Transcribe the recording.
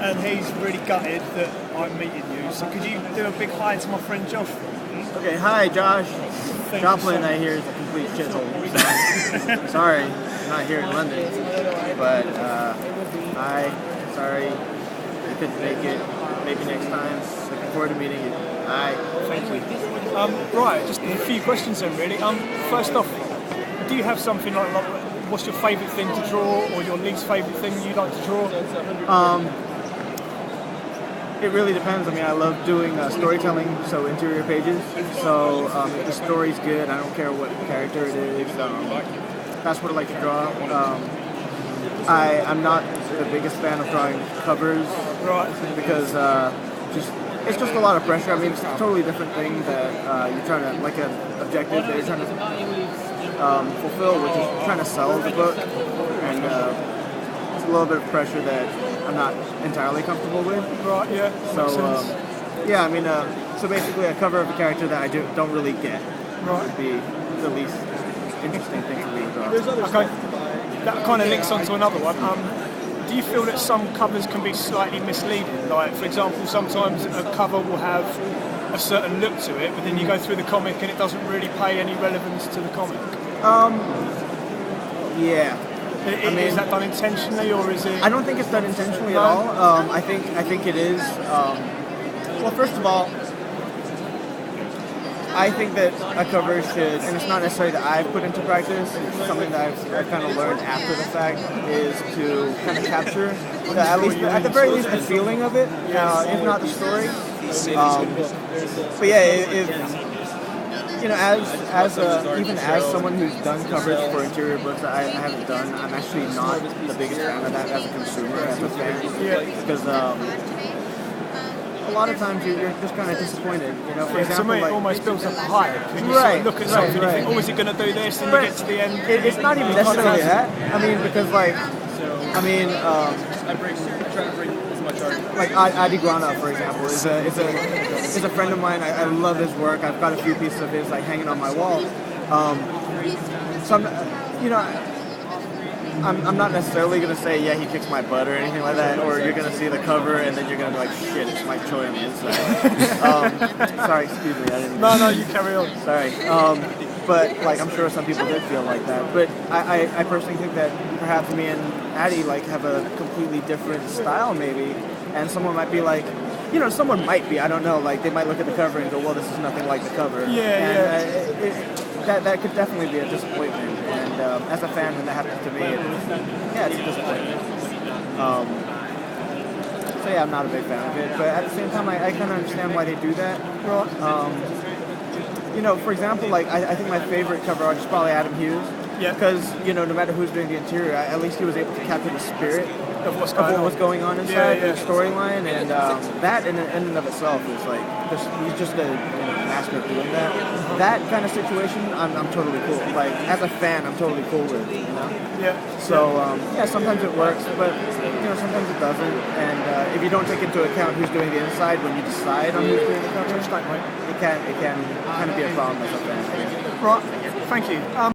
and he's really gutted that I'm meeting you. So could you do a big hi to my friend Josh? Okay, hi Josh. Thank Joplin, you so I hear, is a complete shithole. So, sorry, I'm not here in London. But, sorry, I couldn't make it. Maybe next time. Looking forward to meeting you. Bye. Thank you. Right, just a few questions then, really. First off, do you have something like what's your favourite thing to draw, or your least favourite thing you like to draw? It really depends. I mean, I love doing storytelling, so interior pages. So if the story's good, I don't care what character it is. That's what I like to draw. I'm not the biggest fan of drawing covers, Right. because it's just a lot of pressure. I mean, it's a totally different thing that you're trying to, like an objective that you're trying to fulfill, which is trying to sell the book, and it's a little bit of pressure that I'm not entirely comfortable with. Right, yeah. So, yeah, I mean, so basically a cover of a character that I don't really get would be the least interesting thing for me to draw. Okay. That kind of links on to another one. Do you feel that some covers can be slightly misleading? Like, for example, sometimes a cover will have a certain look to it, but then you go through the comic and it doesn't really pay any relevance to the comic. Yeah. Is that done intentionally, or is it? I don't think it's done intentionally at all. I think it is. Well, first of all, I think that a cover should, and it's not necessarily that I've put into practice, it's something that I've kind of learned after the fact, is to kind of capture, at the very least, the feeling of it, if not the story. But yeah, you know, even as someone who's done covers for interior books that I haven't done, I'm actually not the biggest fan of that as a consumer, as a fan, because a lot of times you're just kind of disappointed, you know. For example, to me, it like, almost builds up a hype. And you right, sort of look at something, right. you think, oh, is it going to do this? And you get to the end. It's not even necessarily that. I mean, because like Adi Grana, for example, is a friend of mine. I love his work. I've got a few pieces of his like hanging on my wall. You know, I'm not necessarily gonna say yeah he kicks my butt or anything like that, or you're gonna see the cover and then you're gonna be like shit, it's my choi on the inside. Sorry, excuse me, I didn't. No, you carry on. Sorry. But like I'm sure some people did feel like that. But I personally think that perhaps me and Addie like have a completely different style maybe, and someone might be like, you know, someone might be, I don't know, like they might look at the cover and go, well, this is nothing like the cover. That could definitely be a disappointment. And as a fan, when that happens to me, it's a disappointment. So yeah, I'm not a big fan of it. But at the same time, I kind of understand why they do that. You know, for example, like I think my favorite cover artist is probably Adam Hughes. Yeah. Because, you know, no matter who's doing the interior, at least he was able to capture the spirit of what's going on inside the storyline, and that in and of itself is like, he's just a master of doing that. That kind of situation, I'm totally cool. Like, as a fan, I'm totally cool with it, you know? Yeah. So, sometimes it works, but, you know, sometimes it doesn't, and if you don't take into account who's doing the inside when you decide on who's doing the cover, it can kind of be a problem as a fan. Right, thank you.